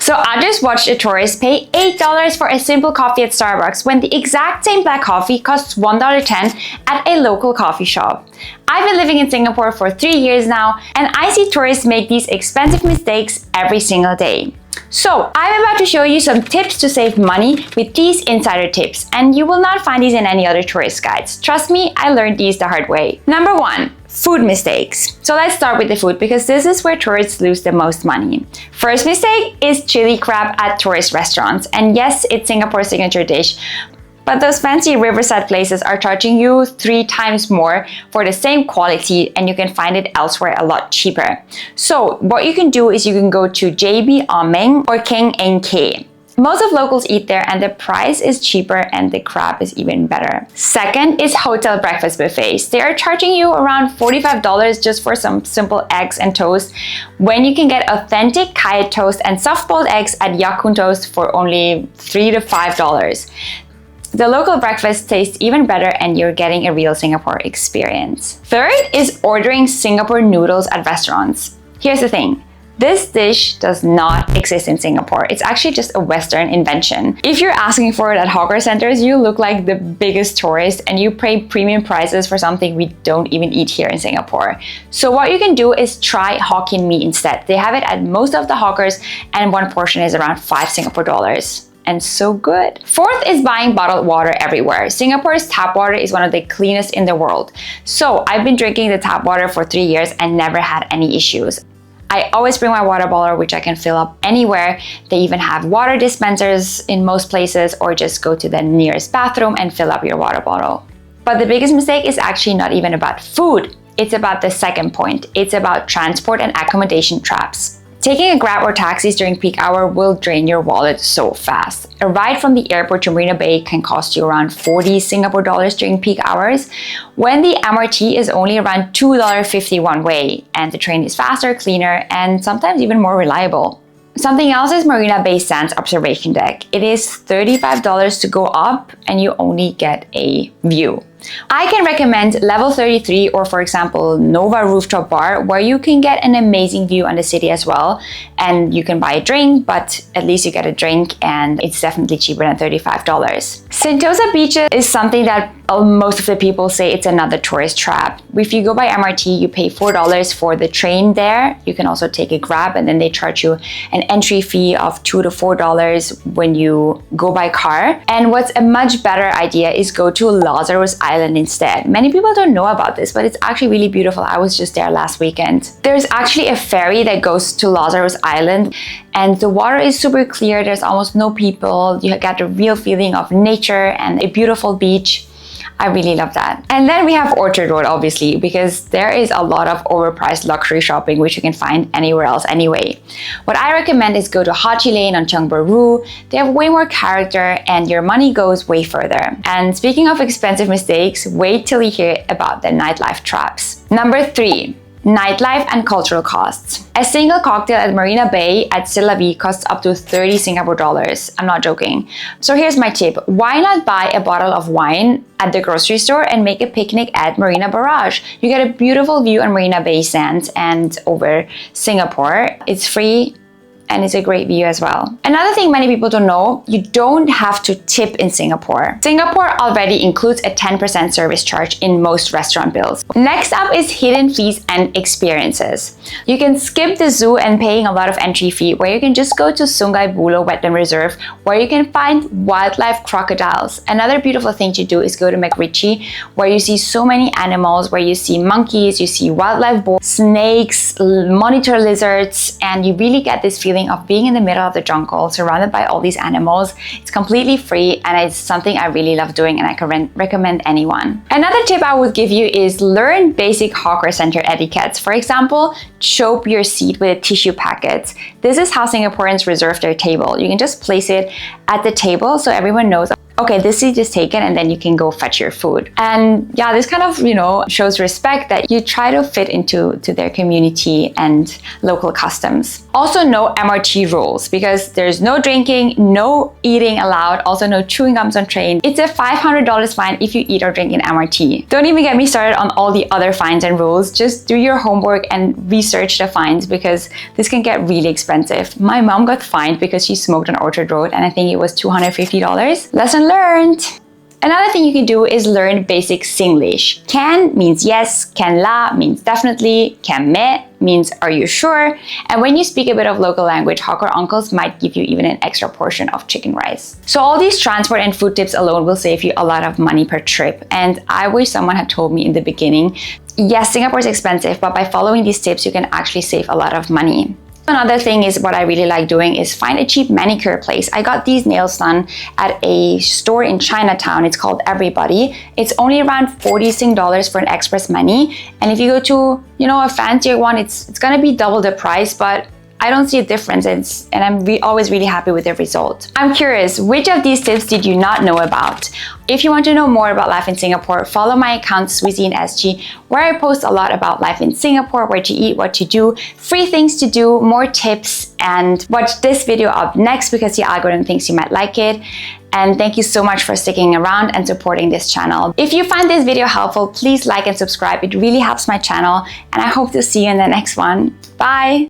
So I just watched a tourist pay $8 for a simple coffee at Starbucks when the exact same black coffee costs $1.10 at a local coffee shop. I've been living in Singapore for 3 years now, and I see tourists make these expensive mistakes every single day. So I'm about to show you some tips to save money with these insider tips, and you will not find these in any other tourist guides. Trust me, I learned these the hard way. Number 1. Food mistakes. So let's start with the food because this is where tourists lose the most money. First mistake is chili crab at tourist restaurants. And yes, it's Singapore's signature dish, but those fancy riverside places are charging you 3 times more for the same quality, and you can find it elsewhere a lot cheaper. So what you can do is you can go to JB Ameng or King NK. Most of locals eat there and the price is cheaper and the crab is even better. Second is hotel breakfast buffets. They are charging you around $45 just for some simple eggs and toast, when you can get authentic kaya toast and soft-boiled eggs at Ya Kun Toast for only $3 to $5. The local breakfast tastes even better and you're getting a real Singapore experience. Third is ordering Singapore noodles at restaurants. Here's the thing. This dish does not exist in Singapore. It's actually just a Western invention. If you're asking for it at hawker centers, you look like the biggest tourist and you pay premium prices for something we don't even eat here in Singapore. So what you can do is try Hokkien mee instead. They have it at most of the hawkers and one portion is around 5 Singapore dollars. And so good. Fourth is buying bottled water everywhere. Singapore's tap water is one of the cleanest in the world. So I've been drinking the tap water for 3 years and never had any issues. I always bring my water bottle, which I can fill up anywhere. They even have water dispensers in most places, or just go to the nearest bathroom and fill up your water bottle. But the biggest mistake is actually not even about food. It's about the second point. It's about transport and accommodation traps. Taking a Grab or taxis during peak hour will drain your wallet so fast. A ride from the airport to Marina Bay can cost you around 40 Singapore dollars during peak hours, when the MRT is only around $2.50 one way, and the train is faster, cleaner, and sometimes even more reliable. Something else is Marina Bay Sands observation deck. It is $35 to go up and you only get a view. I can recommend level 33 or, for example, Nova Rooftop Bar, where you can get an amazing view on the city as well, and you can buy a drink, but at least you get a drink and it's definitely cheaper than $35. Sentosa Beach is something that most of the people say it's another tourist trap. If you go by MRT, you pay $4 for the train there. You can also take a Grab and then they charge you an entry fee of $2 to $4 when you go by car. And what's a much better idea is go to Lazarus Island instead. Many people don't know about this, but it's actually really beautiful. I was just there last weekend. There's actually a ferry that goes to Lazarus Island and the water is super clear. There's almost no people. You get a real feeling of nature and a beautiful beach. I really love that. And then we have Orchard Road, obviously, because there is a lot of overpriced luxury shopping, which you can find anywhere else anyway. What I recommend is go to Haji Lane on Cheng Baru. They have way more character and your money goes way further. And speaking of expensive mistakes, wait till you hear about the nightlife traps. Number 3. Nightlife and cultural costs. A single cocktail at Marina Bay at C'est La Vie costs up to 30 Singapore dollars. I'm not joking. So here's my tip. Why not buy a bottle of wine at the grocery store and make a picnic at Marina Barrage? You get a beautiful view on Marina Bay Sands and over Singapore. It's free and it's a great view as well. Another thing many people don't know, you don't have to tip in Singapore. Singapore already includes a 10% service charge in most restaurant bills. Next up is hidden fees and experiences. You can skip the zoo and paying a lot of entry fee, where you can just go to Sungai Buloh Wetland Reserve, where you can find wildlife crocodiles. Another beautiful thing to do is go to MacRitchie, where you see so many animals, where you see monkeys, you see wildlife boars, snakes, monitor lizards, and you really get this feeling of being in the middle of the jungle, surrounded by all these animals. It's completely free and it's something I really love doing and I can recommend anyone. Another tip I would give you is learn basic hawker center etiquettes. For example, chope your seat with a tissue packet. This is how Singaporeans reserve their table. You can just place it at the table so everyone knows okay, this seat is taken and then you can go fetch your food. And yeah, this kind of, shows respect that you try to fit into their community and local customs. Also, no MRT rules because there's no drinking, no eating allowed, also no chewing gums on train. It's a $500 fine if you eat or drink in MRT. Don't even get me started on all the other fines and rules. Just do your homework and research the fines because this can get really expensive. My mom got fined because she smoked on Orchard Road and I think it was $250. Lesson learned. Another thing you can do is learn basic Singlish. Can means yes, can la means definitely, can me means are you sure? And when you speak a bit of local language, hawker uncles might give you even an extra portion of chicken rice. So all these transport and food tips alone will save you a lot of money per trip. And I wish someone had told me in the beginning, yes, Singapore is expensive, but by following these tips, you can actually save a lot of money. Another thing is what I really like doing is find a cheap manicure place. I got these nails done at a store in Chinatown. It's called Everybody. It's only around 40 Sing dollars for an express mani. And if you go to, a fancier one, it's gonna be double the price, but I don't see a difference and I'm always really happy with the result. I'm curious, which of these tips did you not know about? If you want to know more about life in Singapore, follow my account SweezyinSG, where I post a lot about life in Singapore, where to eat, what to do, free things to do, more tips, and watch this video up next because the algorithm thinks you might like it. And thank you so much for sticking around and supporting this channel. If you find this video helpful, please like and subscribe. It really helps my channel, and I hope to see you in the next one. Bye!